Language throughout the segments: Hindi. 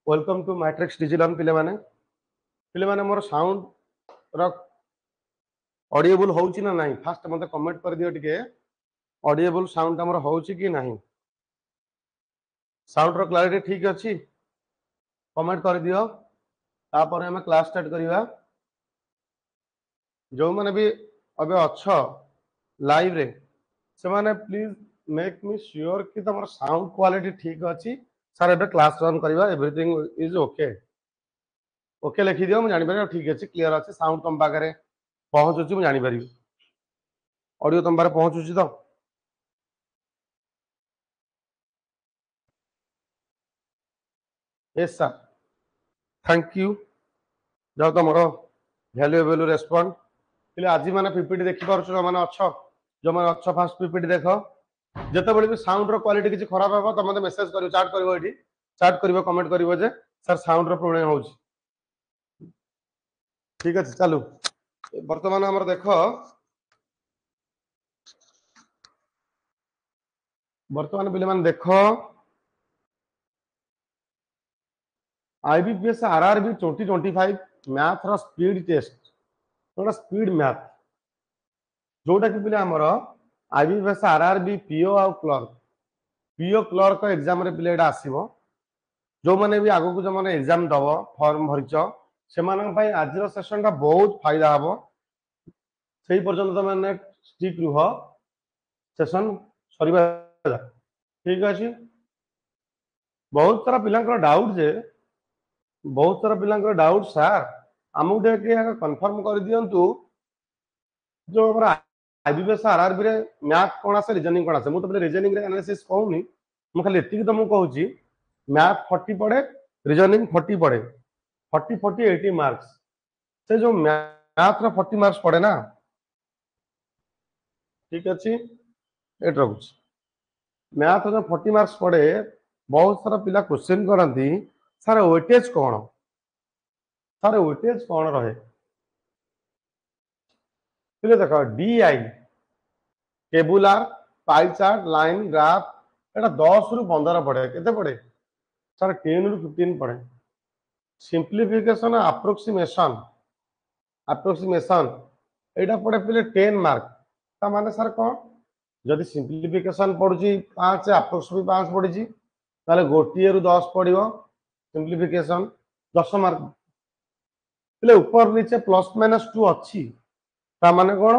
वेलकम टू मैट्रिक्स डिजिटल पिले माने मोर साउंड रो ऑडिएबल होउची ना नहीं फास्ट मते कमेंट कर दियो टिके ऑडिएबल साउंड हमर होउची कि नहीं साउंड रो क्लैरिटी ठीक अछि कमेंट कर दियो तापर हम क्लास स्टार्ट करिवा जो माने भी अबे अच्छा लाइव रे से माने प्लीज मेक मी श्योर कि तमर साउंड क्वालिटी ठीक अछि सर एबे क्लास रन करिवा एवरीथिंग इज ओके ओके लिखि दियो मैं जानि पारे ठीक अछि क्लियर अछि साउंड तम पाखरे पहुंचुची मैं जानि पारि ऑडियो तम पारे पहुंचुची तो यस सर थैंक यू जो तुम भैल्यूएबल रेस्पॉन्ड आज मैंने पीपीटी देखी पार्छ जो मैंने अच्छ जो मैंने अच्छ फास्ट पीपीटी देख जिते बड़े भी साउंड रो क्वालिटी किसी खराब हो तो मते मेसेज करियो चैट करियो एठी चैट करियो कमेंट करियो जे सर साउंड रो प्रॉब्लम होउची ठीक अछि चलू वर्तमान हमर देखो वर्तमान पिले मान देखो आईबीपीएस आरआरबी 2025 मैथ रो स्पीड टेस्ट जोटा स्पीड मैथ जोटा कि पिले हमर आईबीपीएस आरआरबी पीओ आ क्लर्क एग्जाम रे पिले एटा आसीबो जो माने भी आगो को जो माने एग्जाम दब फॉर्म भरिच से आज सेशन टा बहुत फायदा हम से पर्यंत तो मैंने स्टिक रुह सेशन सरीबा ठीक अच्छे बहुत सारा पिला डाउट जे बहुत सारा पिला डाउट सार आमको कन्फर्म कर दिंतु जो आईबीपीएस आरआरबी रे मैथ कौन आसे रीजनिंग कौन आसे मुझे रीजनिंग रे एनालिसिस कहूनी मु खाली एतिक तुमको कहूची मैथ 40 पड़े रीजनिंग 40 पड़े 40 40 80 मार्क्स से जो मैथ रो 40 मार्क्स पड़े ना ठीक अच्छे एट रखुच मैथ जो 40 मार्क्स पड़े बहुत सारा पिला क्वेश्चन करती सार वेटेज कौन सार वेटेज कौन रहे पिले देख DI tabular pie chart line graph एटा 10 रु 15 पड़े केते पड़े सर 10 रु 15 पड़े सिंप्लीफिकेशन अप्रोक्सीमेशन एटा पड़े पिले 10 मार्क ता माने सर कौन जदि सिंप्लीफिकेशन पड़ुची 5 अप्रोक्स भी 5 पड़ी ताले गोटिए रु 10 पड़िबो सिंप्लीफिकेशन 10 मार्क पिले ऊपर नीचे प्लस माइनस 2 अच्छी ता माने कौन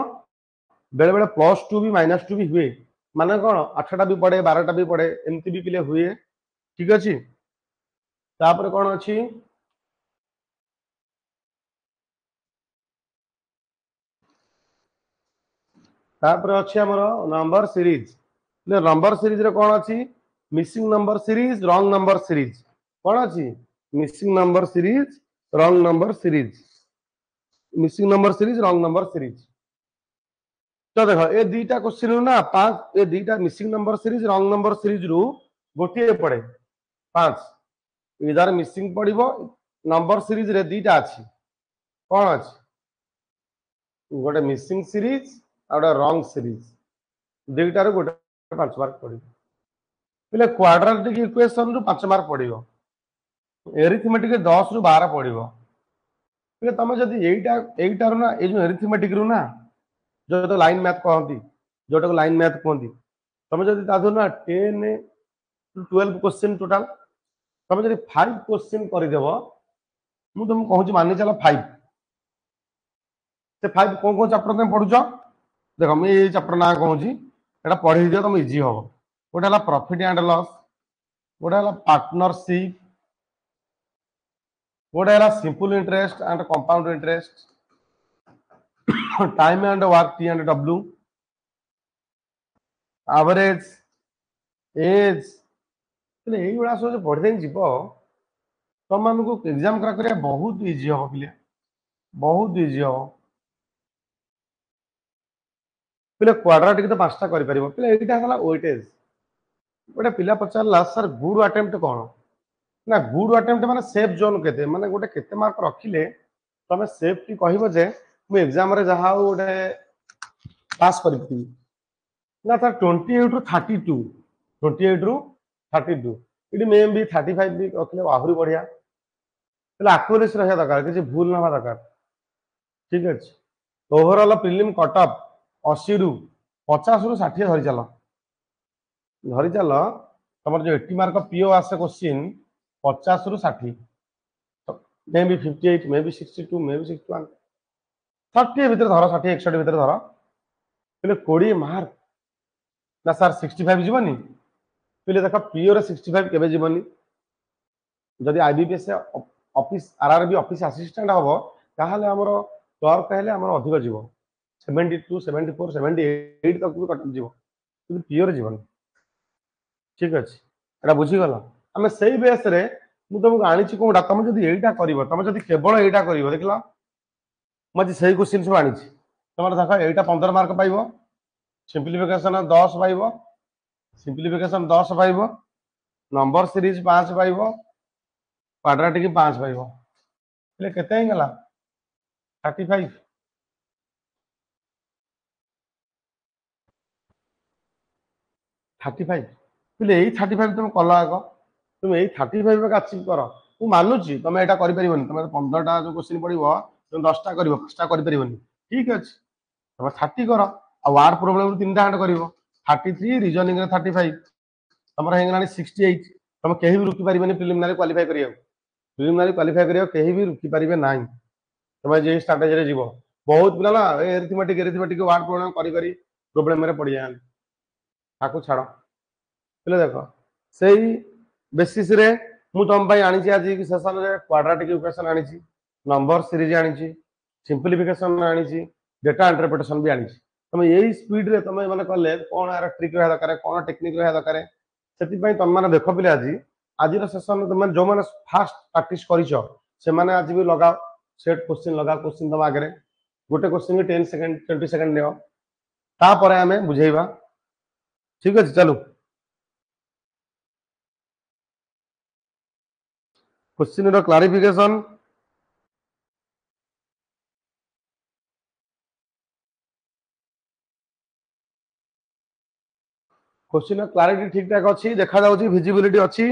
बेले बेले +2 भी -2 भी हुए माने कौन 8टा भी पड़े 12टा भी पड़े एमती भी पिले हुए ठीक अच्छे तापर कौन अच्छी तापर अच्छी हमर नंबर सीरीज नंबर सीरीज रे कौन अच्छी missing number series wrong number series कौन अच्छी missing number series wrong number series missing number series wrong number series तो देखो ए दुईटा क्वेश्चन रु ना 5 ए दुईटा missing number series wrong number series रु गोटे पड़े 5 इधर मिसिंग पड़िबो नंबर सीरीज रे दुईटा अछि कौन अछि गोटे मिसिंग सीरीज आ गोटे रॉन्ग सीरीज दुईटा रु गोटे 5 मार्क पड़िबो पिले क्वाड्रेटिक इक्वेशन रु 5 मार्क पड़िबो एरिथमेटिक 10 रु 12 पड़िबो पिले तमे जदी एइटा रु ना ए जो एरिथमेटिक रु ना जो तो लाइन मैथ कहती जोटा को लाइन मैथ कहती तुम जब ता ना 10 टू 12 क्वेश्चन टोटाल तुम जब 5 क्वेश्चन करदेव मुझे तुमको कहूँ मानि चल 5 से 5 कौन कौन चैप्टर तुम पढ़ुच देख मुझे ये चैप्टर ना कहूँ एटा पढ़ी दियो तुम इजी हम गोटे है प्रॉफिट एंड लॉस गोटे है पार्टनरशिप गोटे है simple interest and compound interest time and work T and W average age ये सब पढ़ी जीव तुम एग्जाम क्रैक करिया बहुत इजी हम पिले बहुत इजी हम पिले क्वाड्रेटिक तो 5टा कर पारिबो पिले एटा हला वेटेज गोटे पिला पचारला सर गुड अटेम्प्ट कौन ना गुड अटेम्प्ट माने सेफ जोन केते माने गोटे केते मार्क रखिले तमे सेफटी कहबो जे मु एग्जाम रे जहा गोटे पास करथि ना सर 28 रु 32 28 रु 32 ये मे भी 35 भी रखिले आहुरी बढ़िया आक्युरेसी रहा दरकार किसी भूल ना दरकार ठीक अच्छे ओवरऑल प्रिलिम कटअप 80 रु 50 रु 60 धरी चल तुम जो 80 मार्क पीओ आसे क्वेश्चन 50 रु 60 मे भी 58 मे भी 62 मे भी 61 30 भितर धर 60 61 भितर धर पे 20 मार्क ना सर 65 जीवनी पे देख पीओ 65 केबे जीवनी जदि IBPS office RRB office assistant हम ताहले हमर क्लर्क कहले हमर अधिक जीव 72 74 78 तक भी कट जीव कि पीओ रे जीवन ठीक अछि एटा बुझी गला हमें सही बेस रे मु तुमको आनी छी कोडा तुम जदि एटा करिवो तुम जदि केवल एटा करिवो देखला मजे सही क्वेश्चन सब आनी छी तुमर देखा एटा 15 मार्क पाइबो सिंपलीफिकेशन 10 पाइबो सिंपलीफिकेशन 10 पाइबो नंबर सीरीज 5 पाइबो क्वाड्रेटिक 5 पाइबो ले केते ही गला 35 35 बोले यही 35 तुम कल आग तुम यही 35 का अचिव कर मु मानुची तुम एटा करि परिबनी तुम 15टा जो क्वेश्चन पड़िबो तुम 10टा करिवो 5टा करि परिबनी ठीक अछि तुम 30 कर आ वर्ड प्रॉब्लम तीनटा हंड करिवो 33 रीजनिंग रे 35 तुमर हेंगलानी 68 तुम केही भी रुकी परिबनी प्रिलिमिनरी क्वालीफाई करियो प्रिलिमिनरी क्वालीफाई करियो केही भी रुकी परिबे नाही तुम जे स्ट्रेटजी रे जीवो बहुत पिला ना एरिथमेटिक वर्ड प्रॉब्लम करी करी प्रॉब्लम रे पड़ी जान ताकू छाड़ पे देख से बेसीस रे मु तुम आनी आज सेसन रे क्वाड्रेटिक इक्वेशन आनी नंबर सीरीज आनी सिंपलीफिकेशन आनी डेटा इंटरप्रिटेशन भी आनी तुम यही स्पीड रे तुम माने कले कौन यार ट्रिक रहा दरकार कौन टेक्निक रहा दरकार से तुम मैंने देख पे आज सेसन तुम जो मैंने फास्ट प्रैक्टिस कर आज भी लगाओ सेट क्वेश्चन लगा क्वेश्चन तुम आगे गोटे क्वेश्चन भी 10 सेकंड 20 सेकंड नियो तापर आमे बुझेइबा ठीक अछि चलो क्वेश्चन रो क्लारिफिकेशन क्वेश्चन क्लारिटी ठीक ठाक अच्छी देखा जाउची विजिबिलिटी अच्छी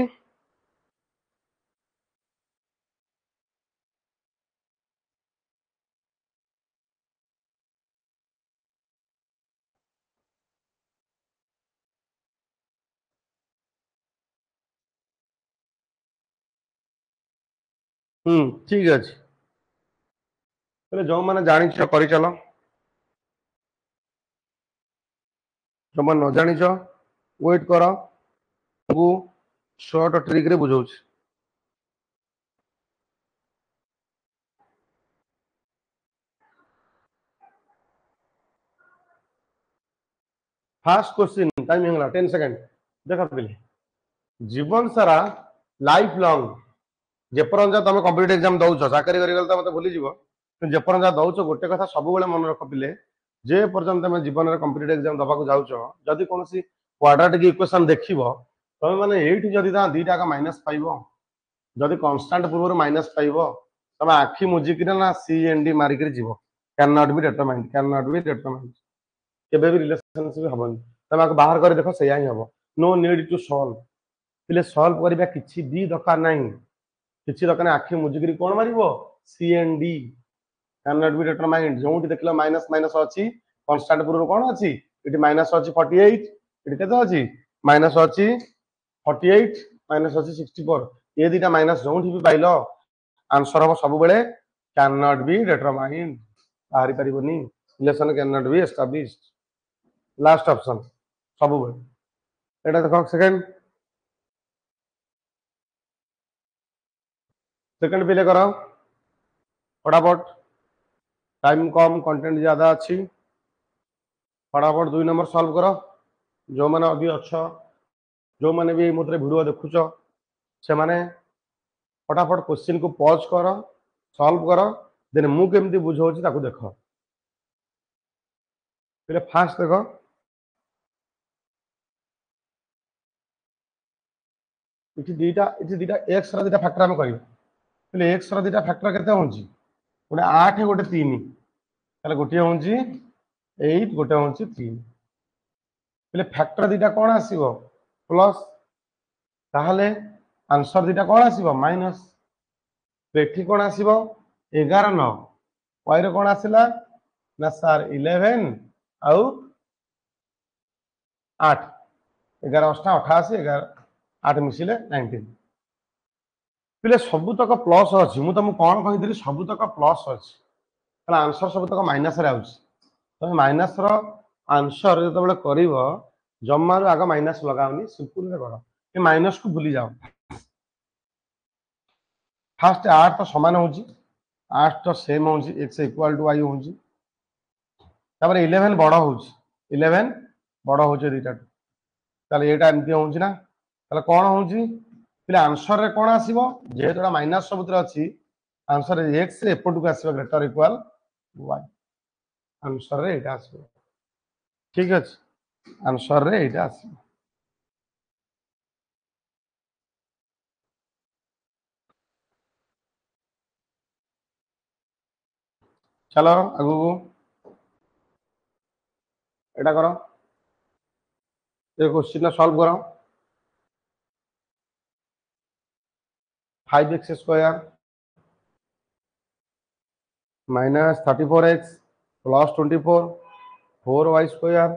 ठीक अच्छे पहले जो मैंने जानी कर चलो जो मैंने न जानी वेट कर शॉर्ट ट्रिक रे बुझाऊँ फास्ट क्वेश्चन टाइम होगा 10 सेकंड देख पे जीवन सारा लाइफ लॉन्ग जेपर्यंत तुम कॉम्पिटिटिव एग्जाम दौच चाकरी कर तो मत भूली जेपर्यंत दौच गोटे कथा सब मन रख पिले जे पर्यंत तुम जीवन में कॉम्पिटिटिव एग्जाम दबाक जाऊच जदि कौन क्वाड्रेटिक इक्वेशन देखिबो तुम माने एठी जदि ता दीटा का माइनस पाइबो जदि कांस्टेंट पूर्व माइनस पाइबो तुम आखि मुजिक ना सी एंड डी मारिक जीवो कैन नॉट बी डिटरमाइंड केबे भी रिलेशनशिप हबन तुम बाहर कर देखो सैया ही हबो नो नीड टू सॉल्व पिले सॉल्व करबा किछि भी दरकार नाही किछि दरकार आखि मुजिक कोन मारिबो C and D can not be determined जो देखलो माइनस माइनस अछि कांस्टेंट पूर्व कोन अछि इटी माइनस अछि 48 इटी केते अछि माइनस अछि 48 माइनस अछि 64 ये दीटा माइनस जो भी पाइलो आंसर हम सब बेले कैन नॉट बी डिटरमाइंड बाहरी परिबनी relation can not be established last option सब बेले एटा देखो सेकंड पिले करो फटाफट टाइम कम कंटेंट ज्यादा अच्छी फटाफट 2 नंबर सॉल्व करो जो मैंने अभी अच्छा जो मैंने भी मुद्रे वीडियो देखुच से माने फटाफट क्वेश्चन को पॉज कर सॉल्व कर देन मु केमती बुझाउची ताको देखो पहले फास्ट देखो इठी दीटा एक्स रा दीटा फैक्टर हम करियो पहले एक्स रा दीटा फैक्टर केते होंची गोटे 8 गोटे 3 ताले गोटे होंची 8 गोटे होंची 3 पहले फैक्टर दीटा कोन आसीबो प्लस ताहले आंसर दीटा कौन आसीबो माइनस एठी कौन आसीबो 11 9 वाई रे कौन आसिला ना सर 11 आउ 8 11 8 88 11 8 मिसिले 19 पिले सबुतक प्लस अछि मु तुम कौन कहिदिली सबुतक प्लस अछि ताला आंसर सबुतक माइनस रे आउछि तमे माइनस रो आंसर जतबेले करिवो जम्मारु आग माइनस लगाओनी सिंपल रे करो ए माइनस को भूली जाओ फास्ट 8 तो समान होउछि 8 तो सेम होउछि x इक्वल टू y होउछि तापर 11 बड़ होउछि 11 बड़ होउछि दीटा ताले एटा एमती होउछि ना ताले कोन होउछि पिले आंसर रे कोन आसीबो जेहेतुडा माइनस सबुतरे अछि आंसर रे x रे एपटू आसीबो ग्रेटर इक्वल y आंसर रे एटा आसीबो ठीक अछि आंसर रे एटा आसीबो चलो आगु को एटा करो ये क्वेश्चन सॉल्व करो 5x square minus 34x plus 24 4y square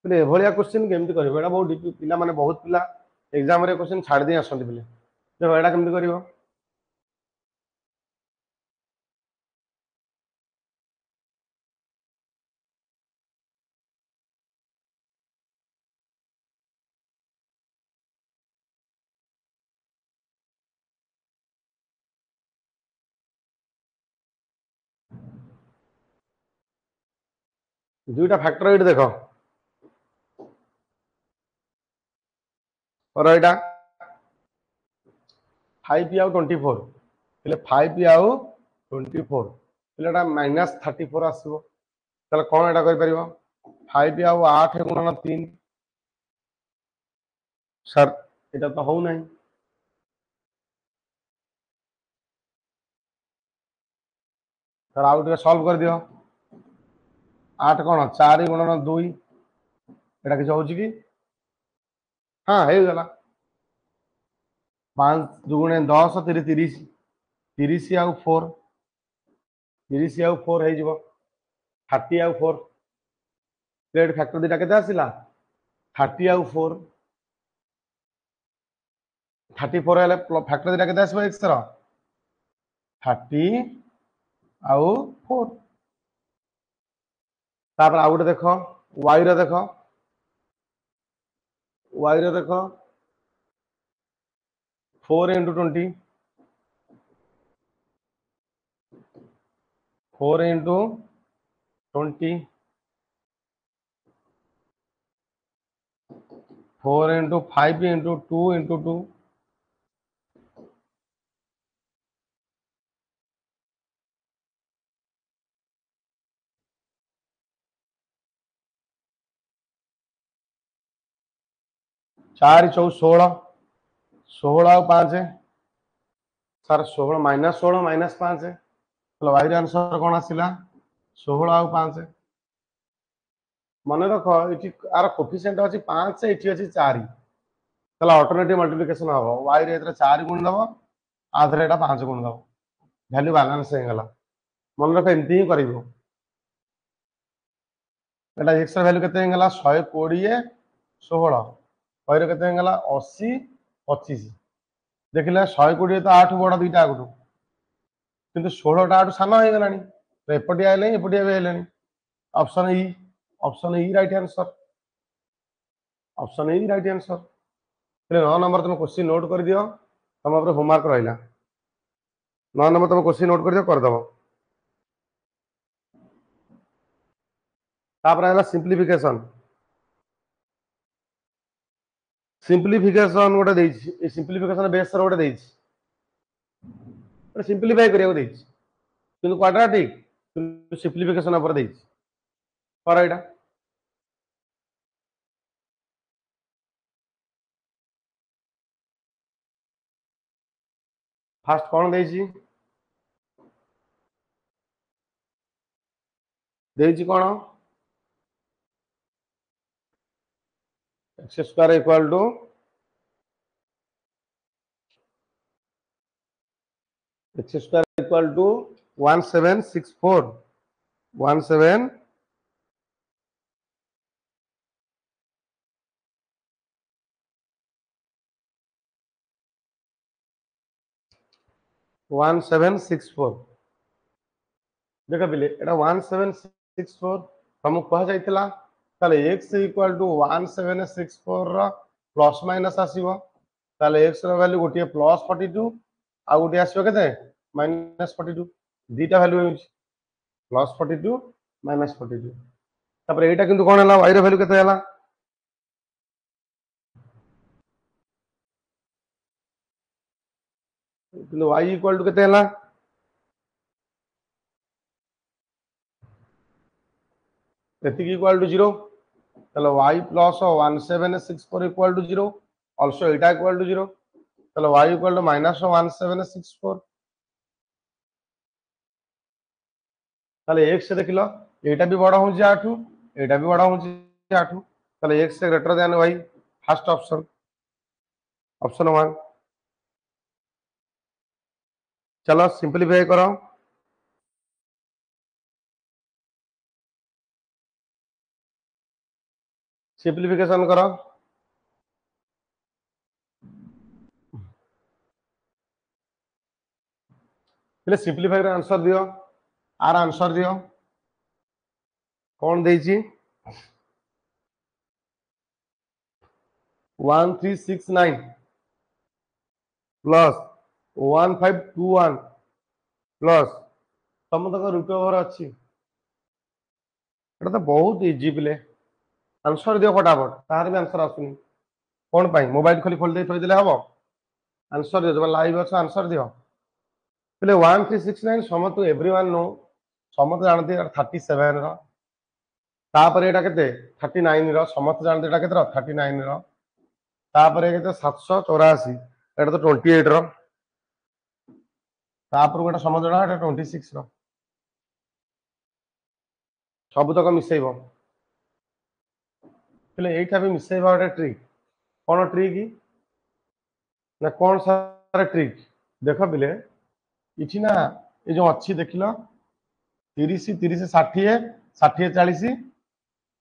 पिले एभलिया क्वेश्चन केमती करिवो एटा बहुत पिला माने बहुत पिला एग्जाम रे क्वेश्चन छाड़ दे आसंती पिले देखो एटा केमती करिवो दुईटा फैक्टरॉइड देखो और एटा 5 आउ 24 पिले 5 आउ 24 पिले एटा माइनस 34 आसीबो ताले कोन एटा करि परिबो 5 आउ 8 गुणन 3 सर एटा तो हो नहीं सर आउ टे सॉल्व कर दियो 8 कोन 4 गुणन 2 एटा कि होउची कि हां हे गला 5 दुगुणे 10 3 30 30 आउ 4 30 आउ 4 हे जिवो 30 आउ 4 प्लेट फैक्टर दिटा केते आसिला 30 आउ 4 34 हेले फैक्टर दिटा केते आसीबो x रो 30 आउ 4 तापर आउ गोटे देखो y रो देखो y रो देखो 4 into 20 4 into 20 4 into 5 into 2 into 2 4 4 16 16 आउ 5 सर 16 माइनस 16 माइनस 5 तो y रो आंसर कोन आसिला 16 आउ 5 मन रख ये आर कोफिशिएंट अछि 5 एठी अछि 4 तला अल्टरनेटिव मल्टीप्लिकेशन हबो y रे एतरे 4 गुण दबो आधरे एटा 5 गुण दबो वैल्यू बैलेंस हे गला मन रख एमती ही करिवो एटा x ର वैल्यू केते हेगला 120 16 y रो केते हेगला 80 25 देखिले 120 तो 8 बड़ दुईटा आगु किंतु 16 टा 8 सानो हे गलानी तो एपटिया आइले एपटिया भी आइलेनी option E right answer option E right answer पहले 9 नंबर तुम क्वेश्चन नोट कर दियो तुम ऊपर होमवर्क रहिला 9 नंबर तुम क्वेश्चन नोट कर दियो कर दबो तापर आइला सिंपलीफिकेशन सिंपलीफिकेशन गोटे देछि ए सिंपलीफिकेशन बेस रो गोटे देछि सिंपलीफाई करियो देछि किंतु क्वाड्रेटिक सिंपलीफिकेशन ऊपर देछि पर एटा फास्ट कोन देछि कोन x square equal to x square equal to 1764 17 1764 देख पिले एटा 1764 हमको कहा जाइतिला ताले x इक्वल टू 1764 रो प्लस माइनस आसीबो ताले x रो वैल्यू गोटे प्लस 42 आ गोटे आसीबो केते माइनस 42 दीटा वैल्यू होउछ प्लस 42 माइनस 42 तापर एटा किंतु कोन हला y रो वैल्यू केते हला किंतु y इक्वल टू केते हला एतिक इक्वल टू 0 ताले y plus 1764 equal to 0 also eta equal to 0 ताले y इक्वल टू माइनस 1764 ताले x से देखिलो एटा भी बड़ा हो जे 8 एटा भी बड़ा हो जे 8 ताले x से greater than y first option option 1 चलो सिंपलीफाई करो सिंपलीफिकेशन करो पहले सिंपलीफाई रे आंसर दियो आर आंसर दियो कौन देइची 1369 प्लस 1521 प्लस तम तक रूट ओवर अच्छी एटा तो बहुत इजी पिले आंसर दियो फटाफट तार भी आंसर आसुनी कौन पाई मोबाइल खोली खोल दे थोई देले हबो आंसर दियो जब लाइव अच्छा आंसर दियो पहले 1369 समत एवरीवन नो समत जानते 37 रो तापर एटा केते 39 रो समत जानते एटा केते रो 39 रो तापर केते 784 एटा तो 28 रो तापर गोटा समत जणा एटा 26 रो सब तक मिसेइबो पहले एटा भी मिसेइबा गोटे ट्रिक कौन ट्रिक ना कौन सारा ट्रिक देख पिले इठी ना ये जो अच्छी देखिल 30 30 60 60 40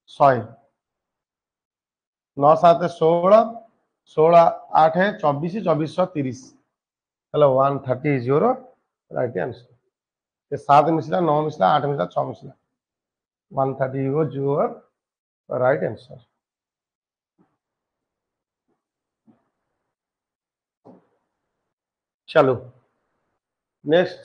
100 9 7 16 16 8 24 2430 hello 130 is your right answer ये 7 मिसला 9 मिसला 8 मिसला 6 मिसला 130 वाज योर राइट आंसर चलो नेक्स्ट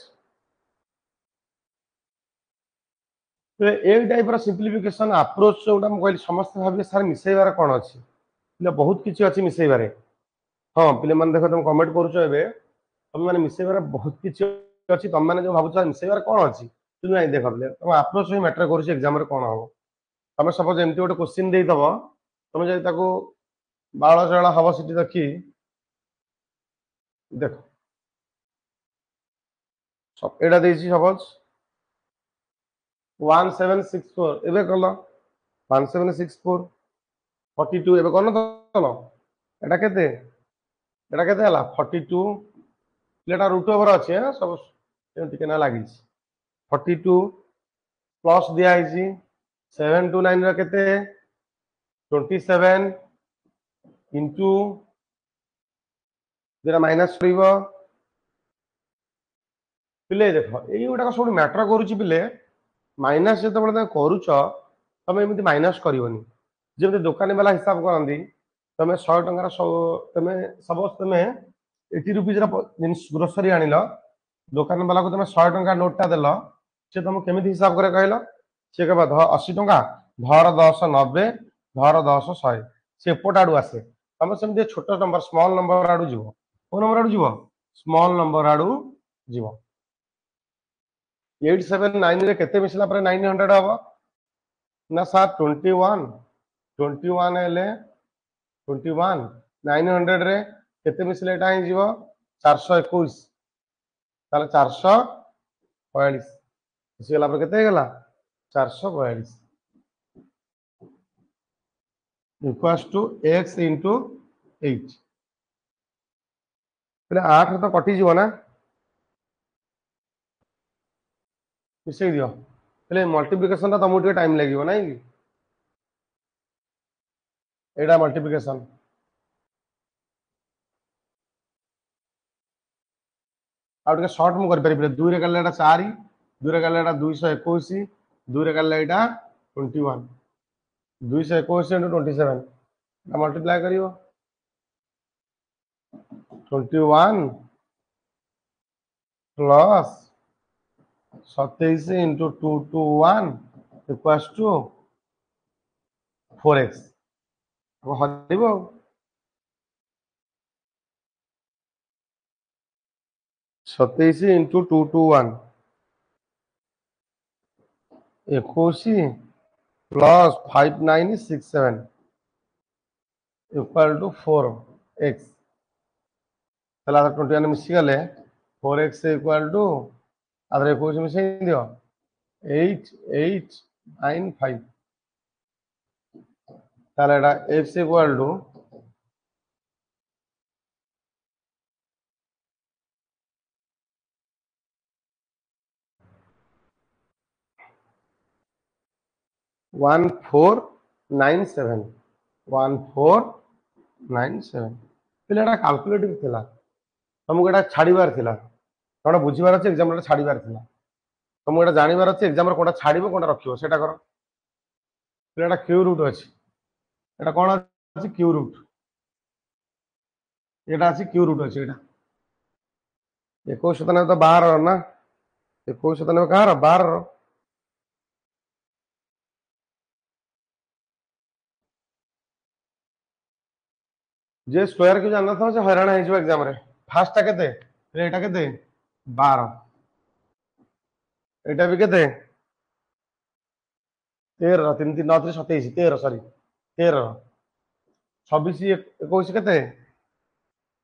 तो एक टाइप रो सिंपलीफिकेशन अप्रोच जोटा म कहली समस्त भाबे सर मिसेइबार कोन अछि ले बहुत किछि अछि मिसेइबारे हां पिले मन देखो तुम कमेंट करूछो एबे तुम माने मिसेइबार बहुत किछि अछि तुम माने जो भाबुछ मिसेइबार कोन अछि तुम नै देखो पिले तुम अप्रोच ही मैटर करूछ एग्जाम रे कोन हो तुम सपोज एमटी गोटे क्वेश्चन देई दबो तुम जे ताको बाळ जळा हबो सिटी देखि देखो सब एडा देछि सपोज 1764 एबे कलो 1764 42 एबे कोन तलो एटा केते हला 42 लेटा रूट ओवर अछि सब टिके ना लागि 42 प्लस दिया आइछि 729 रो केते 27 इनटू जेरा माइनस करिवो पिले देखो एई गोटा सब मैटर करूची पिले माइनस जते बळे करूछ तमे एमिति माइनस करिवोनी जेमते दुकानी वाला हिसाब करंदी तमे 100 टंका तमे सपोज तमे 80 रुपीस रा ग्रोसरी आनिलो दुकान वाला को तमे 100 टंका नोट ता देलो से तुम केमिति हिसाब करे कहलो से कहबा 80 टंका धर 10 90 धर 10 100 से एपोट आडू आसे तमे सेमते छोट नंबर स्मॉल नंबर आडू जीवो को नंबर आडू जीवो स्मॉल नंबर आडू जीवो 879 रे केते मिसला पर 900 हबो ना सर 21 21 हेले 21 900 रे केते मिसले एटा ही जीवो 421 ताले 442 इसी गला पर केते गला 442 इक्वल्स टू x इंटू 8 पहले 8 तो कटि जीव ना मिसई दियो पहले मल्टीप्लिकेशन तुमको टे टाइम लगे ना कि एटा मल्टीप्लिकेशन आउ टे सर्ट मु कर पारि 2 रे कले एटा 4 2 रे कले एटा 221 2 रे कले एटा 21 221 into 27 मल्टीप्लाई करियो 21 plus 27 into 221 equals to 4x हरिबो 27 into 221 21 plus 5967 equal to 4x তাহলে 21 মিশি গলে 4x equal to আদরে 21 মিশাই দিও 8895 তাহলে এটা x equal to 1497 1497 ପିଲା ଏଟା କାଲକୁଲେଟିଭ ଥିଲା ତମକୁ ଏଟା ଛାଡ଼ିବାର ଥିଲା ତମେ ବୁଝିବାର ଅଛି ଏକ୍ସାମ୍ ରେ ଛାଡ଼ିବାର ଥିଲା ତମକୁ ଏଟା ଜାଣିବାର ଅଛି ଏକ୍ସାମ୍ ରେ କୋଉଟା ଛାଡ଼ିବ କୋଉଟା ରଖିବ ସେଟା କର ପିଲା ଏଟା କ୍ୟୁ ରୁଟ୍ ଅଛି ଏଟା କଣ ଅଛି କ୍ୟୁ ରୁଟ୍ ଏଟା ଅଛି କ୍ୟୁ ରୁଟ୍ ଅଛି ଏଟା 2197 ତ 12 ନା 2197 କାହାର 12 जे स्क्वायर को जानना था से हैरान है जो एग्जाम रे फास्ट टा केते एटा केते 12 एटा भी केते 13 3 3 9 3 27 13 सॉरी 13 26 21 केते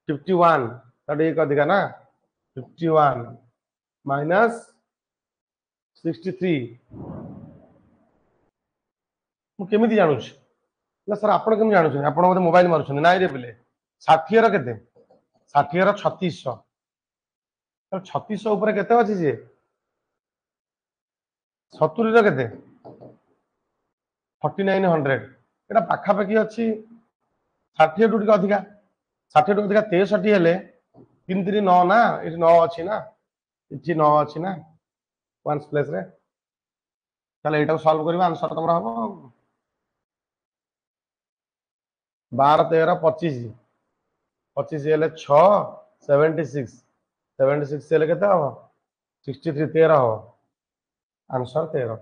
51 ताटे एक अधिका ना 51 माइनस 63 मु केमिति जानू ना सर आपण केमिति जानू आपण मते मोबाइल मारुछन नाइ रे पिले 60 रो केते 60 रो 3600 तो 3600 ऊपर केते अछि जे 70 रो केते 4900 एटा पाखा पाखी अछि 60 टू टिक अधिका 60 टू अधिका 63 हेले 3 3 9 ना एठी 9 अछि ना एठी 9 अछि ना वंस प्लेस रे चल एटा सॉल्व करबा आंसर तमरा हबो 12 13 25 25 हेले 6 76 76 हेले केते हबो 63 13 हबो आंसर 13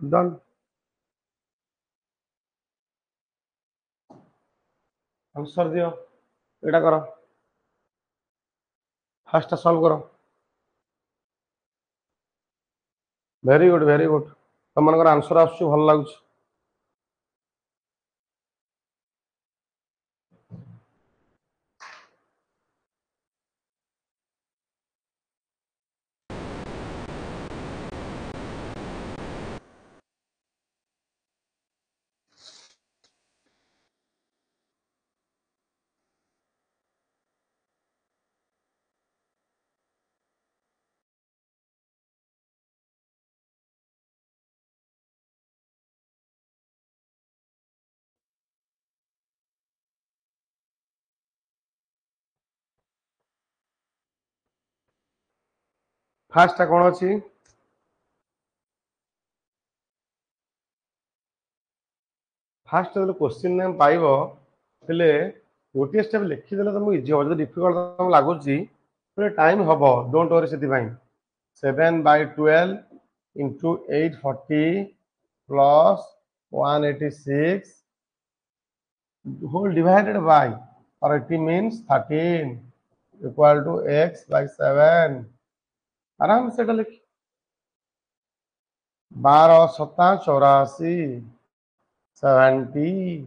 डन आंसर दियो एटा करो फास्ट सॉल्व करो वेरी गुड तुम मनकर आंसर आसु भल लागु फास्ट कौन अच्छी फास्ट जो क्वेश्चन नेम पाइबो हेले गोटे स्टेप लिखिदेले तुमको इजी हो जो डिफिकल्ट तुम लगुच टाइम हम don't worry say 7/12 into 840 plus 186 whole divided by और it means 13 equal to x/7 आराम से लिख 12 7 84 70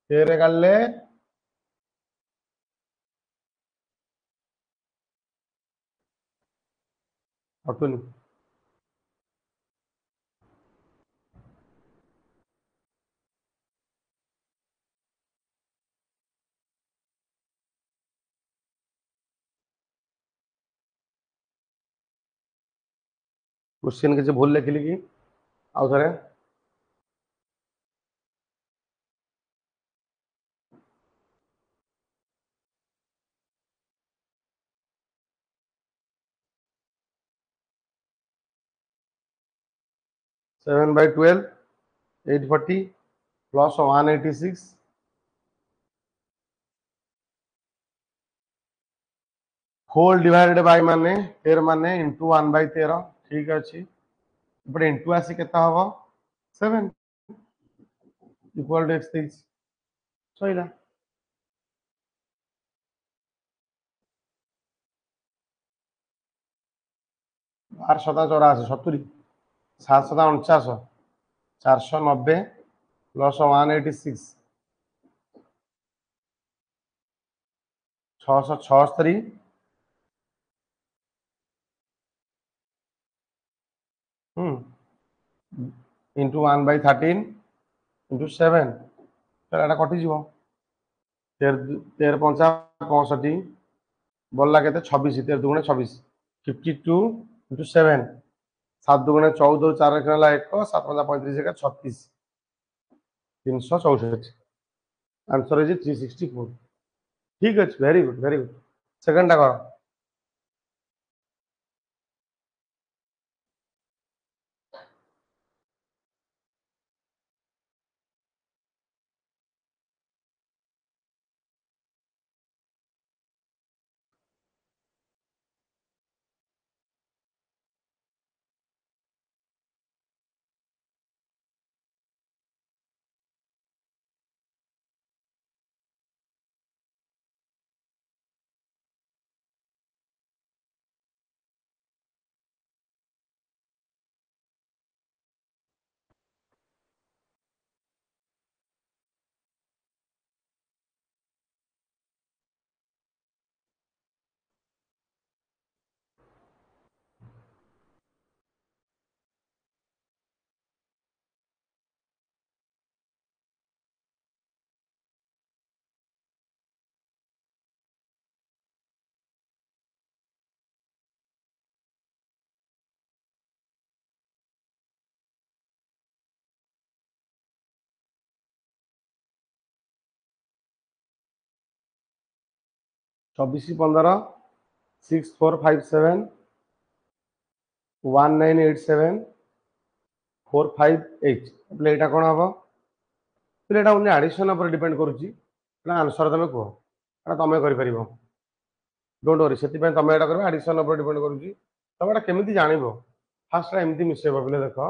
तेरे कर ले हटुनी क्वेश्चन किसी भूल लिखिली कि आउ थे 7/12 840 plus 186 होल डिवाइडेड बाय माने 13 माने इंटू 1/13 ठीक अच्छे इपटे इंटू आसी केता हबो 7 इक्वल टू x 23 सहीला 12/84 70 7/49 490 प्लस 186 676 इंटू 1/13 इंटू 7 तो एटा कटि जीवो 13 पंचा 65 बोलला केते 26 13 दुगुणे 26 52 इंटू 7 7 दुगुणे 14 4 रखला 1 7 पंचा 35 का 36 364 आंसर इज 364 ठीक अछि वेरी गुड सेकंड टा करो 24 15 6457 1987 458 એટલે এটা কোন হবো એટલે এটা ওনলি এডিশন উপরে ডিপেন্ড করুচি না আনসার তুমি কো এটা তুমি করি পারিবো ডোন্ট वरी সেতি পয় তুমি এটা করবে এডিশন উপরে ডিপেন্ড করুচি তুমি এটা কেমিতি জানিবো ফার্স্ট এমতি মিশেইবো বলে দেখো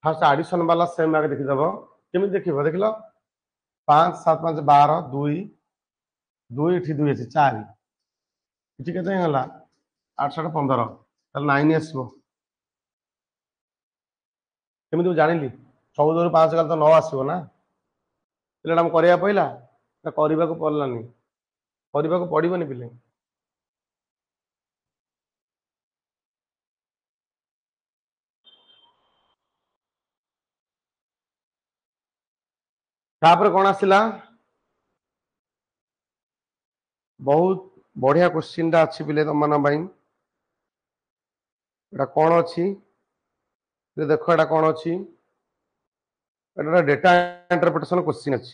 ফার্স্ট এডিশন वाला সেম আগে দেখি দেবো কেমিতি দেখিবো দেখিলো 5 7 5 12 2 2 এଠି 2 আছে 4 এটি কেতে হলা 8 7 15 তাহলে 9 আসবো କେମିତି ମୁଁ ଜାଣିଲି 14 ରୁ 5 ଗଲେ ତ 9 ଆସିବ ନା ପିଲାଟା ମୁଁ କରିବା ପଇଲା ନା କରିବାକୁ ପଡିଲାନି କରିବାକୁ ପଡିବନି ପିଲେ ତାପରେ କଣ ଆସିଲା ବହୁତ ବଢିଆ କ୍वेଶ୍ଚିନ୍ ଟା ଅଛି ପିଲେ ତମମାନଙ୍କ ପାଇଁ ଏଟା କଣ ଅଛି ଦେଖ ଏଟା କଣ ଅଛି ଏଟା ଡେଟା ଇଣ୍ଟରପ୍ରିଟେସନ क्वेश्चन ଅଛି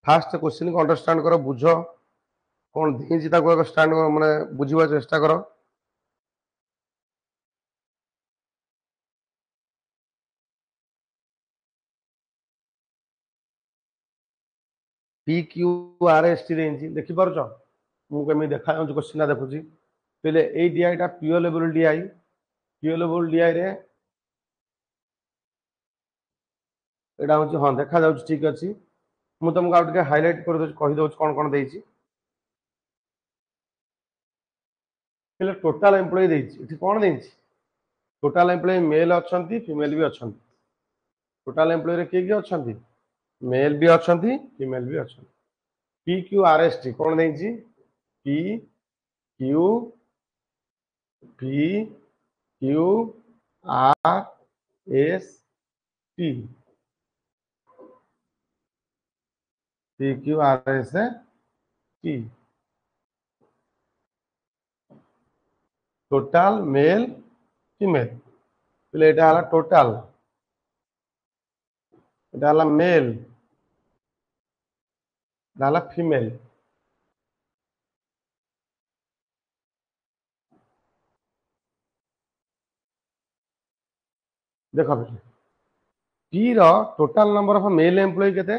फास्ट क्वेश्चन को अंडरस्टैंड करो बुझो कौन देजी ताको एक स्टैंड माने बुझिबा चेष्टा करो P Q R S T range देखि पारछो मु केमी देखा जाउ क्वेश्चन देखुची पहले ए डीआई टा पीओ लेवल डीआई रे एटा होची हां देखा जाउ ठीक अछि मु तुमको आउ टिके हाइलाइट कर दो कहि दो कोन कोन देइची पहले टोटल एम्प्लॉय देइची इठी कोन देइची टोटल एम्प्लॉय मेल अछंती फीमेल भी अछंती टोटल एम्प्लॉय रे के अछंती मेल भी अछंती फीमेल भी अछंती P Q R S T कोन देइची P Q P Q RST PQRST total male female এটা হলো টোটাল, এটা হলো মেল, এটা হলো ফিমেল। देख पे पी रोटाल नंबर ऑफ मेल एम्प्लॉय केते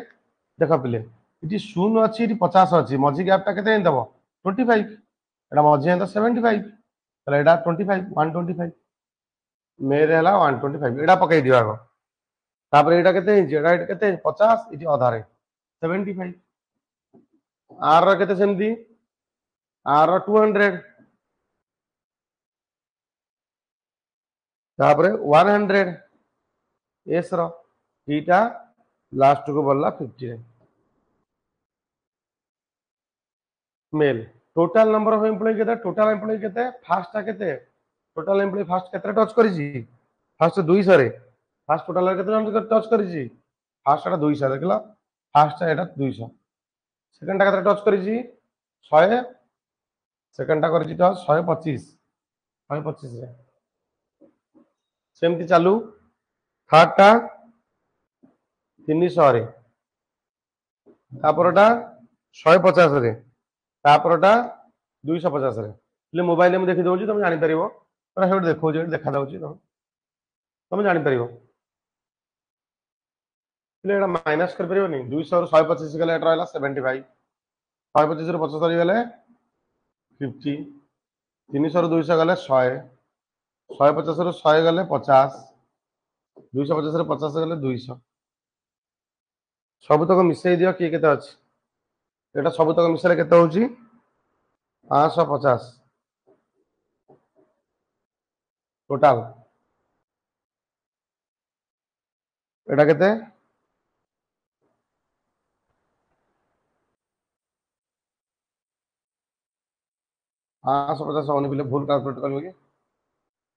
देख पे ये शून्य अच्छी 50 अच्छी मझी गैपटा के दब 25 एटा मझी तो 75 एटा 25 125 मेल है 125 एटा पकई दियो आगो तापर एटा केते इंच एटा केते 50 इटी अधारे 75 आर रो केते सेमती आर रो 200 तापर 100 एस रो ईटा लास्ट को बोलला 50 male total number of employ केते टोटल एम्प्लॉय केते फास्ट ता केते टोटल एम्प्लॉय फास्ट केते टच करिछि फास्ट 200 रे फास्ट टोटल केते जन टच करिछि फास्ट एटा 200 देखला फास्ट एटा 200 सेकंड टा केते टच करिछि 100 सेकंड टा करिछि टच 125 125 रे सेमति चालू थर्ड टा 300 रे तापरटा 150 रे तापरटा 250 रे ले मोबाइल में देखि दउछि तुम जानि परिबो पर हेड देखौ जे देखा दउछि तुम जानि परिबो ले एटा माइनस कर परिबो नि 200 रो 125 गले एटा रहला 75 125 रो 75 गले 50 300 रो 200 गले 100 150 रो 100 गले 50 250 रो 50 गले 200 सब तक मिसई दियो किए केते अछि एटा सब तक मिसले केते होउछि 550 टोटल एटा केते 550 होने पहले भूल कैलकुलेट करबो कि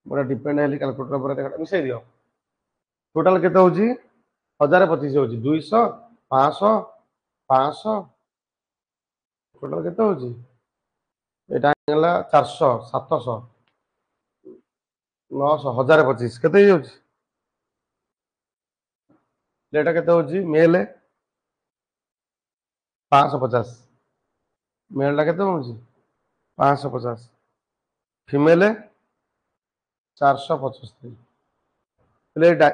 मोरा डिपेंड हेली कैलकुलेटर पर देखा मिसई दियो टोटल केते होउछि 1025 होउछि 200 500 500 टोटल केते होउछि एटा गेला 400 700 900 1025 केते होउछि एटा केते होउछि मेल 550 मेल टा केते होउछि 550 फीमेल 475 एटा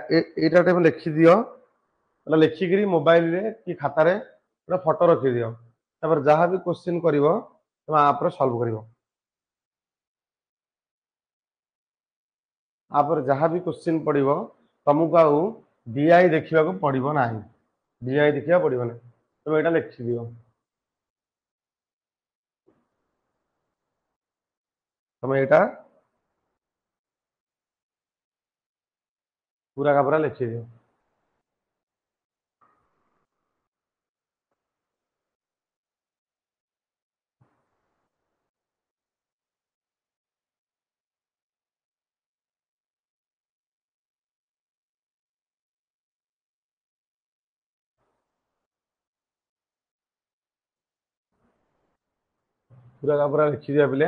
टाइम लिखि दियो लिखिकी मोबाइल रे कि खाता रे फोटो रखी दियो तापर जहाँ भी क्वेश्चन करिवो तुम आप सॉल्व करिवो आप जहाँ भी क्वेश्चन पड़िवो तुमको आउ डीआई देखा पड़ो ना डीआई देखा पड़ो ना तुम यहाँ लिखि दियो तुम यहाँ पूरा का पूरा लिखि दियो पूरा का पूरा लिखि दिया पिले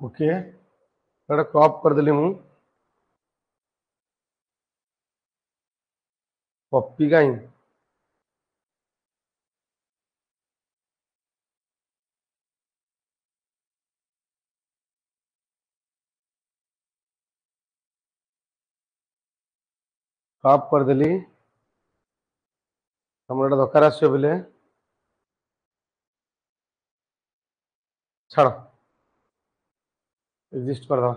ओके क्रॉप कर देली मु कॉपी कहीं टॉप कर देली तुम एटा दरकार आसो बोले छाड़ एग्जिस्ट कर दो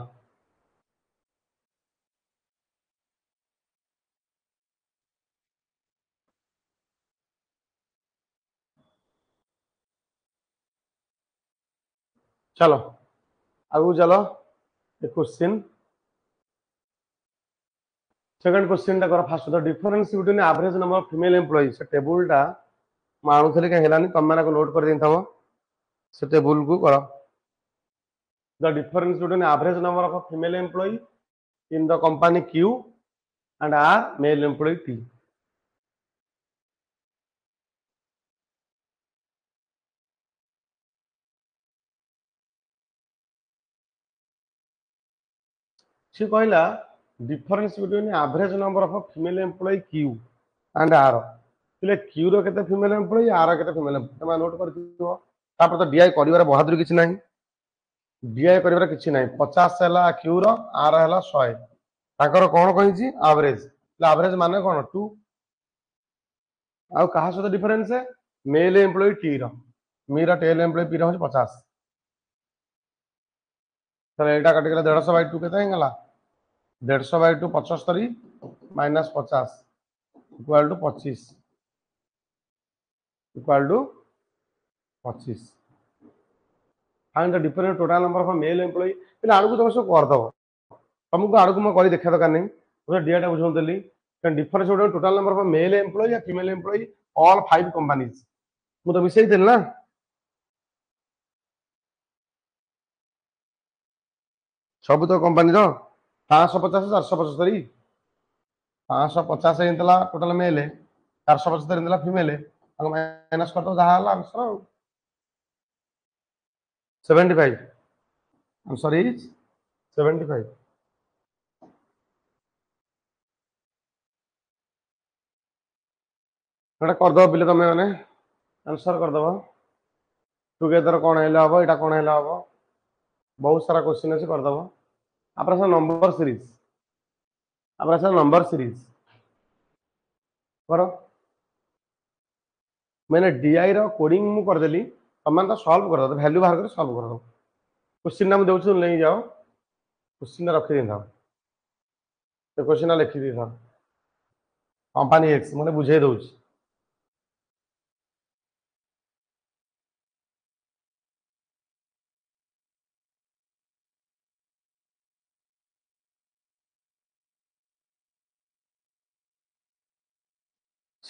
चलो आगू चलो क्वेश्चन सेकंड क्वेश्चन टा कर fast the difference between average number of female employee से टेबल टा मानुथले के हेलानी तुम माने को नोट कर देथाव से टेबल को कर the difference between average number of female employee in the company Q and R male employee T से कहला difference between average number of female employee Q and R એટલે Q रो केते फीमेल एम्प्लॉई R केते फीमेल एम्प्लॉई तमा नोट कर दियो तापर तो DI करिवार बहादुर किछ नाही DI करिवार किछ नाही 50 हला Q रो R हला 100 ताकर कोन कहिची एवरेज एवरेज माने कोन 2 आ कहा सहित डिफरेंस है मेल एम्प्लॉई T रो मेरा टेल एम्प्लॉई P रो 50 तो एटा कटि गेला 150 बाय 2 केते हेला 150 by 2 75 minus 50 equal to 25 equal to 25 find the different total number of male employee એટલે આડું તમે શું કરતો तुमको आड़ू मैं करी देखा दरकार नहीं मुझे डीआईटा बुझौली difference total number of male employee या फीमेल एम्प्लॉई ऑल 5 कंपनीज मु तो मिसई देली ना सब तो कंपनी रो 550 475 550 इंतला टोटल मेल 475 इंतला फीमेल माइनस कर तो जहां हला आंसर 75 आंसर इज 75 एटा कर दो बिले तमे माने आंसर कर दो टुगेदर कोन हेला हबो एटा कोन हेला हबो बहुत सारा क्वेश्चन अछि कर दो आपरा से नंबर सीरीज आपरा से नंबर सीरीज करो मैंने डीआई रो कोडिंग मु कर देली तमन तो सॉल्व कर दो वैल्यू बाहर कर सॉल्व कर दो क्वेश्चन नाम देउछु ले जाओ क्वेश्चन रख दे था तो क्वेश्चन लिखि दी था कंपनी एक्स मने बुझे दउछ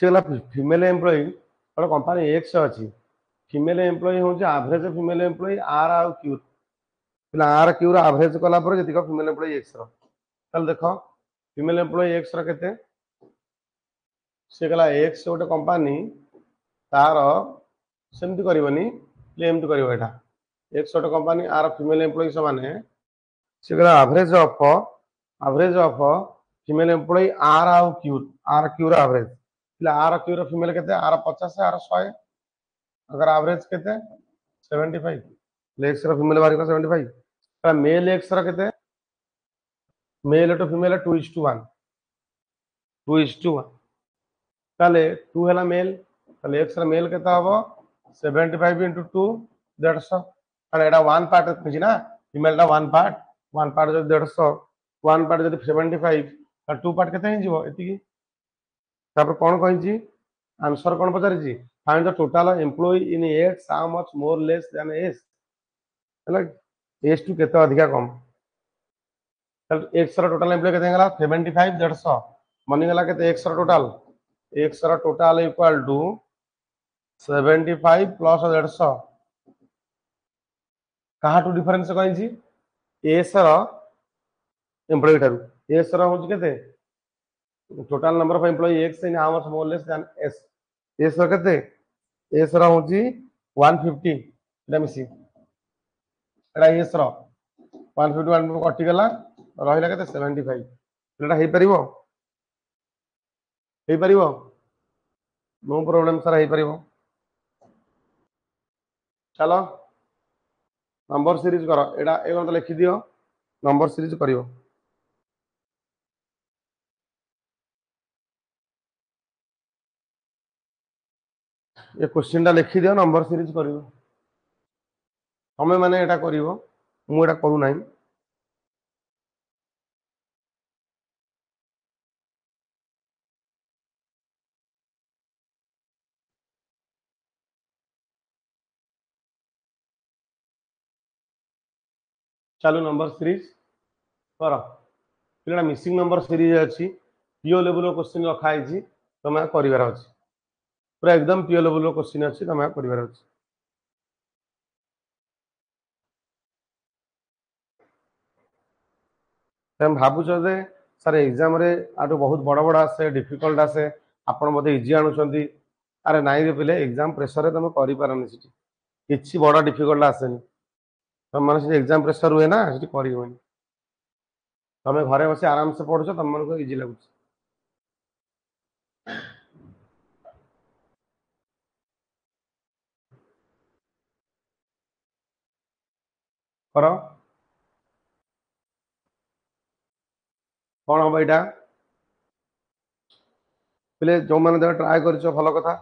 सेला फीमेल एम्प्लॉई और कंपनी एक्स अछि फीमेल एम्प्लॉई हो एवरेज फीमेल एम्प्लॉई आर आ क्यू आर क्यू रो एवरेज कला पर जतिक फीमेल एम्प्लॉई एक्स रो चल देखो फीमेल एम्प्लॉई एक्स रो केते से कला एक्स गोटे कंपनी तार सेमती करबनी एमती करबो एटा एक्स गोटे कंपनी आर फीमेल एम्प्लॉई समान से कला average of female employee R Q रो एवरेज आर क्यू रो फीमेल केते आर 50 आर 100 अगर एवरेज केते 75 एक्स रो फीमेल बारी को 75 मेल एक्स रो केते मेल टू फीमेल 2:1 2:1 ताले 2 हैला मेल ताले एक्स रो मेल केता हबो 75 into 2 150 और एटा 1 पार्ट खिची ना फीमेल टा 1 पार्ट जो 150 1 पार्ट जदि 75 और 2 पार्ट केते हि जीवो एतिकी तापर कोन कहिची आंसर कोन पचारिची find the total employee in X how much more less than S हैला एस टू केते अधिका कम तब एक्स रो टोटल एम्प्लॉई केते गला 75 150 मनी गला केते एक्स रो टोटल इक्वल टू 75 प्लस 150 कहा टू डिफरेंस कहिची एस रो एम्प्लॉई ठारू एस रो होची केते total number of employee X in how much more less than S S रो केते एस रो होची 150 एटा मिसी एटा एस रो 150 1 कटि गला रहिला केते 75 एटा हे परिबो नो प्रॉब्लम सर हे परिबो चलो नंबर सीरीज करो एटा ए तो लिखि दियो नंबर सीरीज करियो ये क्वेश्चन टा लिखि दियो नंबर सीरीज करिवो तमे माने एटा करिवो मु एटा करू नाही चलो नंबर सीरीज कर पिला मिसिंग नंबर सीरीज अछि पीओ लेवल क्वेश्चन रखा है तमे करिवार अछि पूरा एकदम पीओ लेवल क्वेश्चन अछि तमे करिवार अछि तमे भाबुछ जे सर एग्जाम रे आटो बहुत बड़ बड़ आसे डिफिकल्ट आसे आपण मते इजी आनुछंती अरे नाइ रे पिले एग्जाम प्रेशर रे तमे करि पारनी सिटी किछि बड़ डिफिकल्ट आसेनी तम माने से एग्जाम प्रेशर हुए ना सिटी करि होनी तमे घरे बसी आराम से पढुछ तम मन को इजी लागुछ करो कोन हो एटा पिले जो माने ट्राई करछ भलो कथा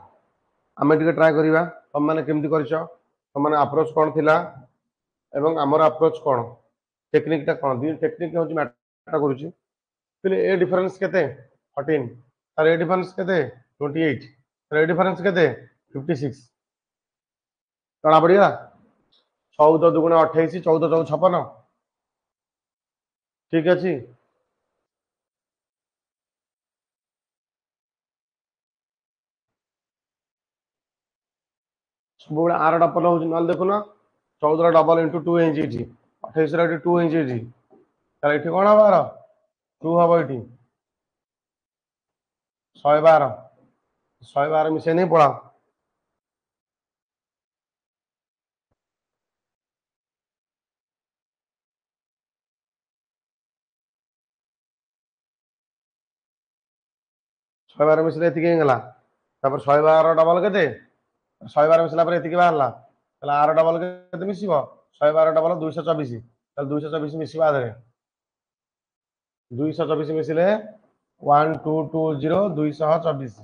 आमे टिके ट्राई करिवा तम माने केमति करछ तम माने अप्रोच कोन थिला एवं हमर अप्रोच कोन टेक्निक टा कोन दी टेक्निक होची मैटर करूची पिले ए डिफरेंस केते 14 तार ए डिफरेंस केते 28 तार ए डिफरेंस केते 56 जना पड़िया 14 दुगुणे 28 14 चौक 56 ठीक अछि सब आर डबल हो नल देखुन 14 डबल इंटू 2 इंच 28 रे 2 इंच तार एठी कोन हबार 2 हबो एठी 112 112 मिसे नहीं पड़ा 112 मिसले एतिके गला तापर 112 डबल केते 112 मिसला पर एतिके बाहरला तला आर डबल केते मिसिबो 112 डबल 224 तल 224 मिसिबा आधरे 224 मिसिले 1220 224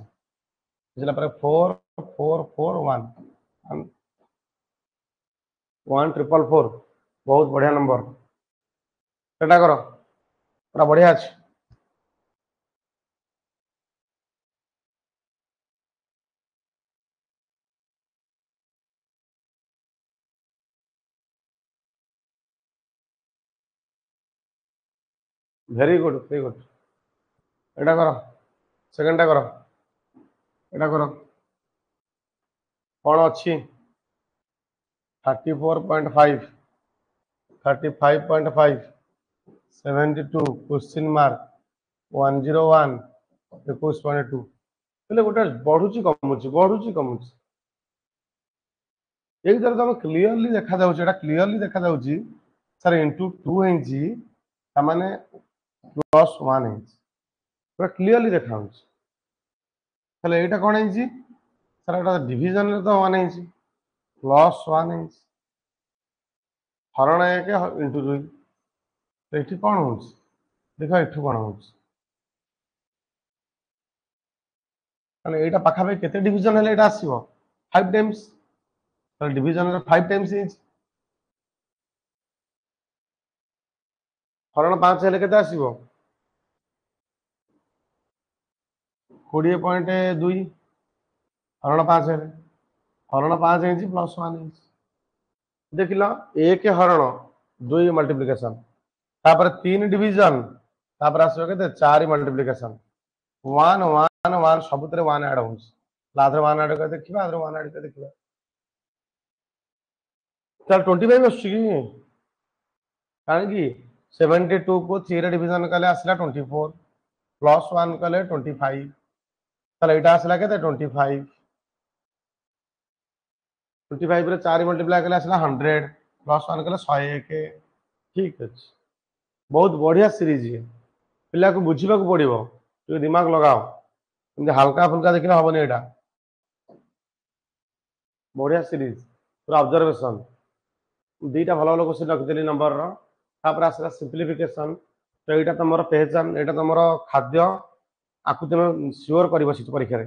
मिसला पर 4441 1444 बहुत बढ़िया नंबर सेटा करो पूरा बढ़िया अछि वेरी गुड वेरी गुड एटा करो सेकंड टा करो एटा करो कोन अछि 34.5 35.5 72 क्वेश्चन मार्क 101 21.2 એટલે ଗୋଟେ ବଢୁଛି କମୁଛି ଏଇ ଦ୍ୱାରା ତମେ କ୍ଲିୟରଲି ଦେଖା ଯାଉଛି ଏଟା କ୍ଲିୟରଲି ଦେଖା ଯାଉଛି सर इनटू 2 इंच तामाने +1 इंच पूरा क्लियरली देखा जाଉଛି তাহলে এইটা কোন इंच सर एटा डिवीजन रे तो 1 इंच +1 इंच हरण 1 इंटू 2 तो एठी कोन होଉଛି देखो एठू कोन होଉଛି তাহলে এইটা পাখাবে কেতে ডিভিजन হেলে এটা আসিবো 5 টাইমস তাহলে ডিভিजन रे 5 टाइम्स इंच हरण 5 हेले केते आसीबो 20.2 हरण 5 हेले हरण 5 इंच +1 इंच देखिलो 1 हरण 2 मल्टीप्लिकेशन तापर 3 डिवीजन तापर आसीबो केते 4 मल्टीप्लिकेशन 1 1 1 सबुतरे 1 ऐड होउछ लादर 1 ऐड कर देखिबा आदर 1 ऐड कर देखिबा चल 25 आछी कि कारण कि 72 को 3 डिवीजन कले आसला 24 +1 कले 25 তাহলে এটা আসলা কেতে 25 25 रे 4 मल्टीप्लाई कले आसला 100 +1 कले 101 ठीक अछि बहुत बढ़िया सीरीज है पिला को बुझीबा को पड़िबो तो दिमाग लगाओ एमते हल्का फुल्का देखले हबनी एटा बढ़िया सीरीज पूरा ऑब्जर्वेशन दुईटा भल भल क्वेश्चन रखिदेली नंबर रो तापर आसला सिंप्लिफिकेशन तो एटा तमरो पहचान एटा तमरो खाद्य आकु तुम सियोर कर परीक्षा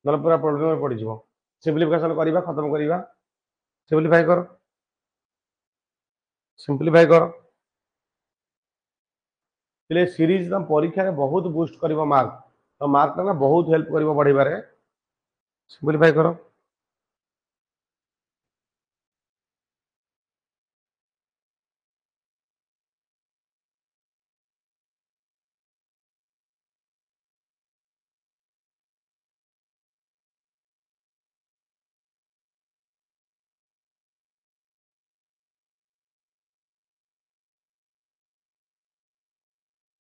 नल पूरा प्रोब्लेम पड़ जाव सिंप्लिफिकेशन करिबा खत्म करिबा सिंप्लीफाई कर सिंप्लीफाई कर ले सीरीज तम परीक्षा रे बहुत बूस्ट करिवो मार्क तो मार्क ना बहुत हेल्प करिवो बढ़िबारे सिंप्लीफाई करो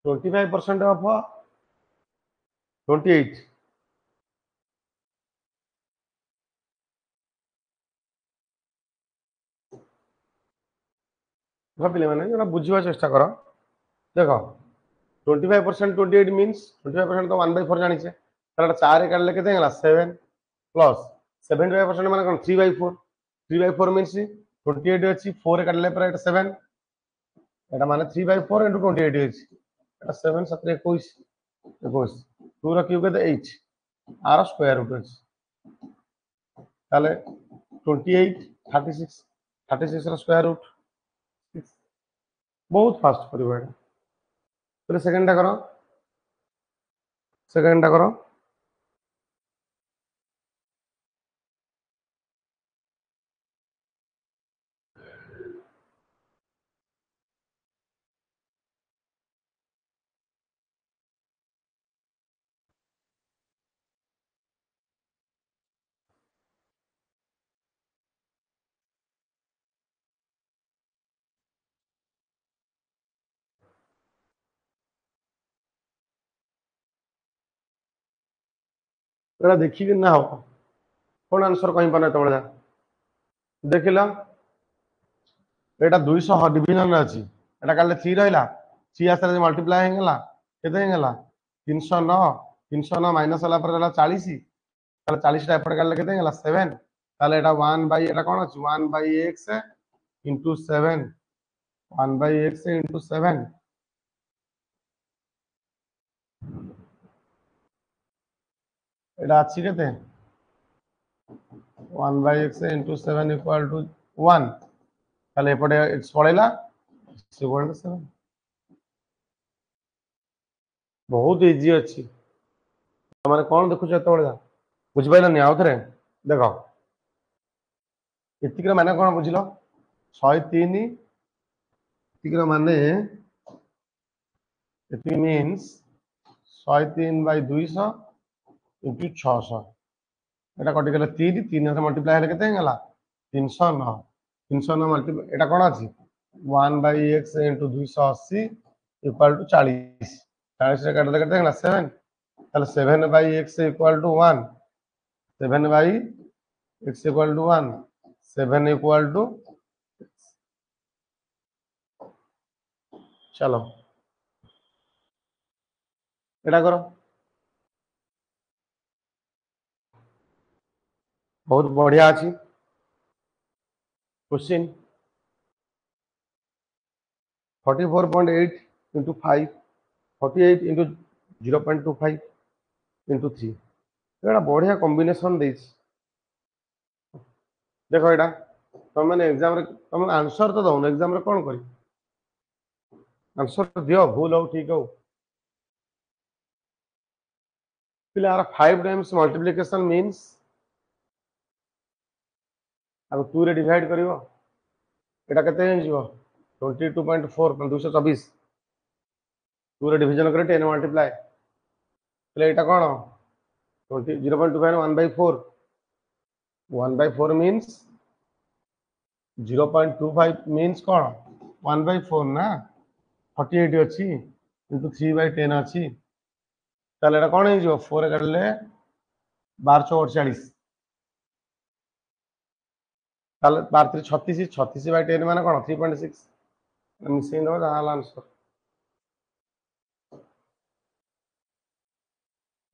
25% ऑफ 28 भापिले माने जरा बुझिबा चेष्टा करो देखो 25% 28 मींस 25% तो 1/4 जानि छे ताला 4 काटले केते गेला 7 प्लस 75% माने कोन 3/4 3/4 मींस 28 अछि 4 काटले पर एटा 7 एटा माने 3/4 * 28 अछि एटा 7 7 21 21 2 रा क्यूब केते 8 आर स्क्वायर रूट अछि ताले 28 36 36 रा स्क्वायर रूट बहुत फास्ट करिवो एटा फिर सेकंड टा करो एटा देखि कि ना हो कोन आंसर कहि पाने तबला देखिला एटा 200 डिवीजन अछि एटा काले 3 रहला 3 आसरे मल्टीप्लाई हे गेला केते हे गेला 309 309 माइनस वाला पर रहला 40 ताले 40 टा एपड़ काले केते हे गेला 7 ताले एटा 1 बाय एटा कोन अछि 1 by x into 7 1 by x into 7 एटा अछि केते 1 by x into 7 equal to 1 ताले एपटे x पळेला x इक्वल टू 7 बहुत इजी अछि तमारे कोन देखु छ तोळा बुझ पाइलनि आउ थरे देखो एतिकर माने कोन बुझिलो 103 एतिकर माने एति मींस 103 बाय 200 इनटू 600 एटा कटि गेले 3 3 से मल्टीप्लाई हेले केते गेला 309 309 मल्टीप्लाई एटा कोन अछि 1 by x into 280 equal to 40 40 रे काट दे केते गेला 7 ताले 7 by x equal to 1 7 by x equal to 1 7 equal to चलो एटा करो बहुत बढ़िया अछि क्वेश्चन 44.8 into 5 48 into 0.25 into 3 एटा बढ़िया कॉम्बिनेशन देछि देखो एटा तुम माने एग्जाम रे तुम आंसर तो दउन एग्जाम रे कोन करी आंसर दियो भूल हो ठीक हो फिर यार 5 टाइम्स मल्टीप्लिकेशन मींस अब 2 रे डिवाइड करिवो एटा केते हे जिवो 22.4 224 2 रे डिवीजन करे 10 मल्टीप्लाई એટલે এটা কোন 20 0.25 1/4 1/4 means 0.25 means কোন 1/4 না 48 ଅଛି into 3/10 ଅଛି তাহলে এটা কোন ହେଇଯିବ 4 কাটলে 12 4 48 তাহলে 12 36 36/10 মানে কোন 3.6 মিসিং দাও তাহলে आंसर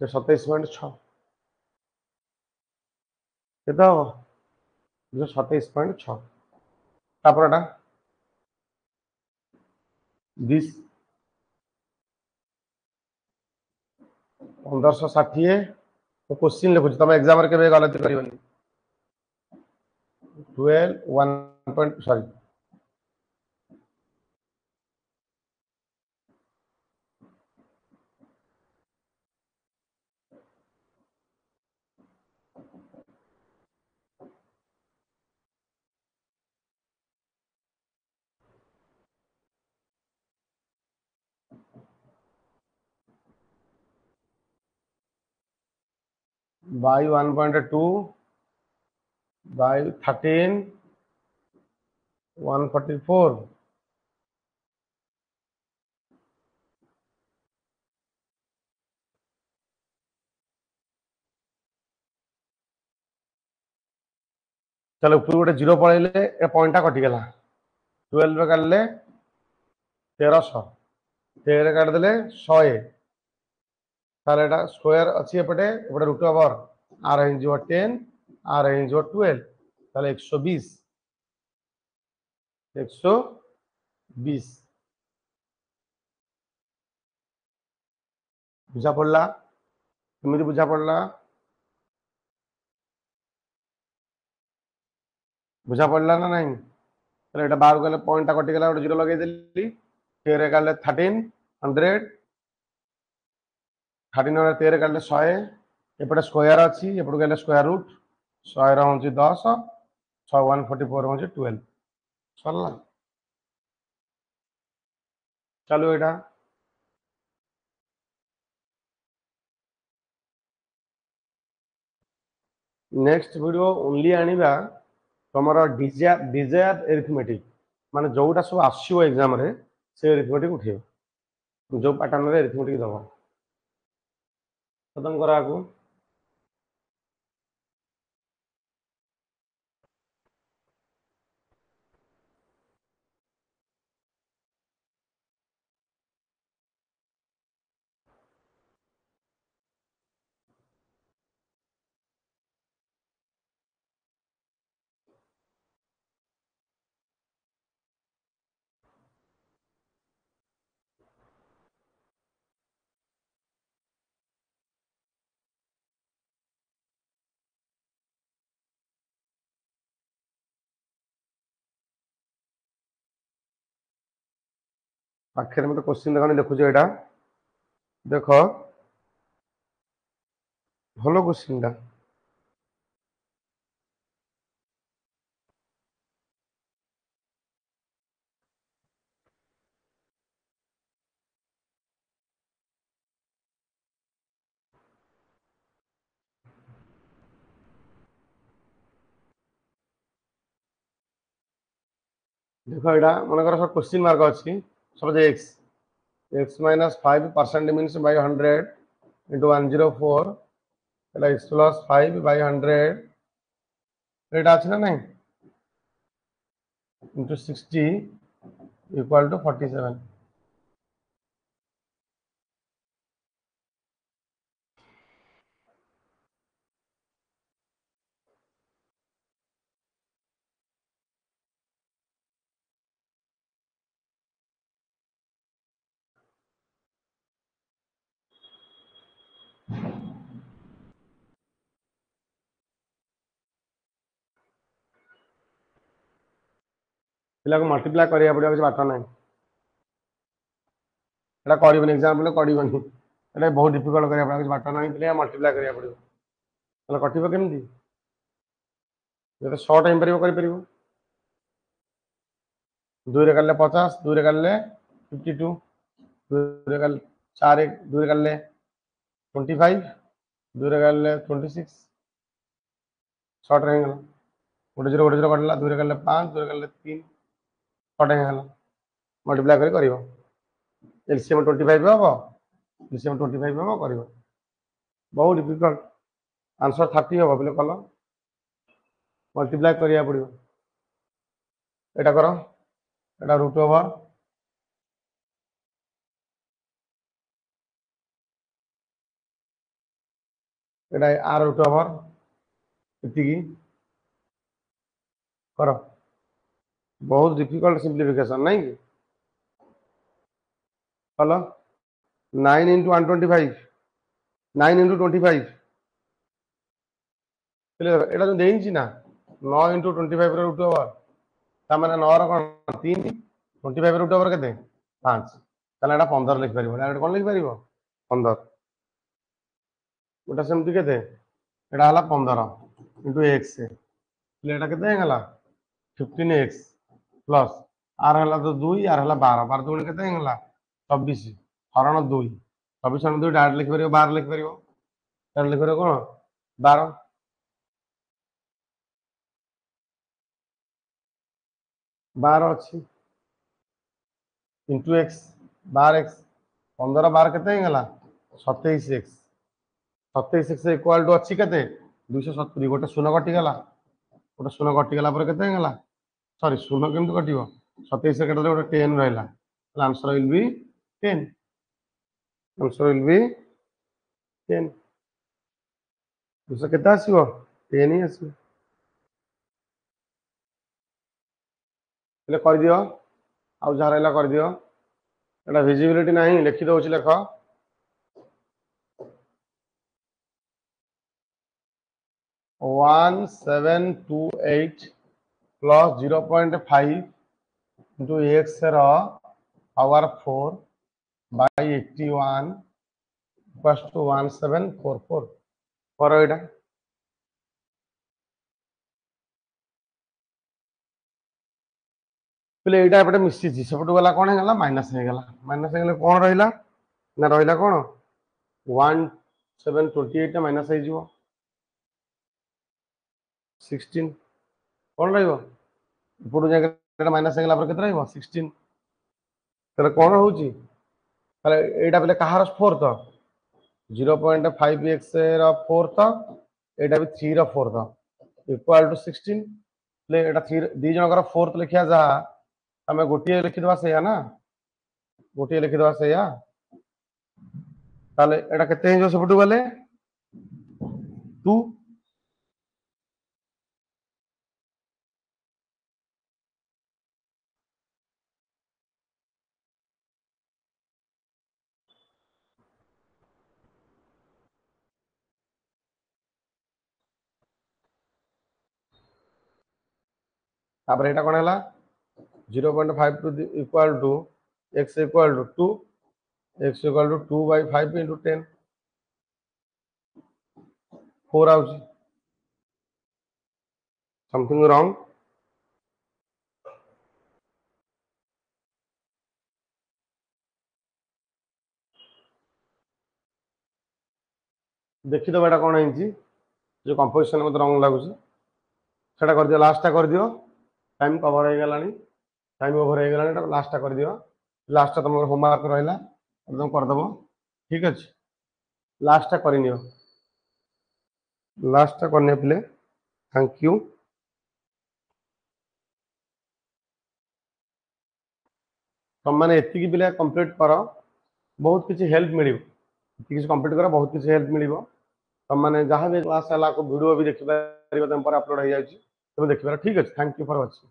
27.6 কেতে হবো 27.6 তারপর এটা 20 1560 तो क्वेश्चन लिखुଛି ତମେ एग्जाम रे केबे गलती करिवनी 12 1 point sorry by 1.2 by 13 144 चलो ऊपर गोटे जीरो पड़े पॉइंट कटिगला 12 काटले 1300 13 काटिदेले 100 ताले एटा स्क्वायर अच्छी एपटे एपटे रूट ओवर आर हो 10 आर हो 12 ताले 120 120 बुझा पड़ला केमिति बुझा पड़ला बुझा पड़ला ना नहीं ताले एटा बाहर गले पॉइंट कटिगला गोटे जीरो लगे देली 13 काटले 13 100 13 13 काटले 100 एपटे स्क्वायर अच्छी एपटे गले स्क्वायर रूट 100 रा होची 10 6 144 होची 12 सरला चलो एटा नेक्स्ट वीडियो ओनली आनिबा तमरो डिजायर एरिथमेटिक माने जोटा सब आसीबो एग्जाम रे से एरिथमेटिक उठियो जो पैटर्न रे एरिथमेटिक दबो खत्म करा को आखिर में तो क्वेश्चन देखा लिखुछ एटा देखो भलो क्वेश्चन टा देखो एटा मन कर सब क्वेश्चन मार्क अछि सब जे x minus 5% means by 100 into 104 Etah x plus 5 by 100 एटा अछि ना नहीं into 60 equal to 47 पिला को मल्टीप्लाई करिया पड़ियो कि बात नहीं एटा करबनी एग्जांपल करबनी एटा बहुत डिफिकल्ट करिया पड़ियो कि बात नहीं पिला मल्टीप्लाई करिया पड़ियो तले कटिबो केमती ये तो शॉर्ट टाइम परिबो करि परिबो 2 रे करले 50 2 रे करले 52 2 रे करले 4 2 रे करले 25 2 रे करले 26 शॉर्ट रहेगा गोटे जीरो कटला 2 रे करले 5 2 रे करले 3 शॉर्ट रहेगा मल्टीप्लाई करि करिवो एलसीएम 25 हबो एलसीएम 25 हबो करिवो बहुत डिफिकल्ट आंसर 30 हबो बोले कल मल्टीप्लाई करिया पड़ियो एटा करो एटा root over Etah are root over इति करो बहुत डिफिकल्ट सिंप्लीफिकेशन नहीं कि चलो 9 into 125 9 into 25 এটা তো দেইছি না 9 इंटू 25 रूट ओवर तार 9 रन 3 25 रूट ओवर के 5 ताले एटा 15 लिख परिबो डायरेक्ट कोन लिख परिबो 15 ओटा सेमती के एटा हला 15 इंटू x ले एटा केते हेगला 15x प्लस आर हला तो 2 आर हला 12 12 2 केते हेगला 24 हरण 2 24 हरण 2 डायरेक्ट लिख परिबो 12 लिख परिबो डायरेक्ट लिख परिबो कोन 12 12 अच्छी इंटू एक्स 12 एक्स 15 12 केते हेगला 27 एक्स 27 एक्स इक्वल टू अच्छी केते 270 गोटे शून्य कटि गला गोटे शून्य कटि गला पर केते हेगला सॉरी शून्य केमति कटिबो 27 से कटले गोटे 10 रहला answer will be 10 answer will be 10 दूसरा केते आसीबो 10 ही आसीबो ले कर दियो आउ जहा रहला कर दियो एटा विजिबिलिटी नहीं लिखि दउछि लेख 1728 plus 0.5 into X power 4 by 81 equals to 1744 पर एटा पहले एटा एपटे मिसी जी सेपटू गला कोन हेगला माइनस हेगला कोन रहिला ना रहिला कोन 1728 माइनस हे जीवो 16 कोन रहइबो एपटू जाके माइनस हेगला पर केते रहइबो 16 तले कोन होउची तले एटा पहले कहार फोर्थ 0.5x ର फोर्थ एटा भी 3 ର फोर्थ इक्वल टू 16 ले एटा 3 दी जनकर फोर्थ लिखिया जा हमें गोटे लिखिदवा से ना गोटे लिखिदवा से ताले एटा केते हो सबटू गले 2 तापर एटा कोन हला 0.5 to equal to x equal to 2 x equal to 2 by 5 into 10 4 आउची समथिंग रॉन्ग देखि तो बेटा कोन हैची जो कंपोजिशन मत रॉन्ग लागुची सेटा कर दियो लास्ट टा कर दियो टाइम कवर हो गलानी टाइम ओवर हो गलानी लास्ट टा कर दियो लास्ट टा तुम होमवर्क रहला एकदम कर दबो ठीक अछि लास्ट टा करिनियो लास्ट टा करने प्ले थैंक यू तुम माने एति की पिला कंप्लीट करो बहुत किसी हेल्प मिलिबो एति किसी कंप्लीट करो बहुत किसी हेल्प मिलिबो तुम माने जहां भी क्लास हला को वीडियो भी देखि पारिबो तुम पर अपलोड हो जाई छी तुम देखि पारो ठीक अछि थैंक यू फॉर वाचिंग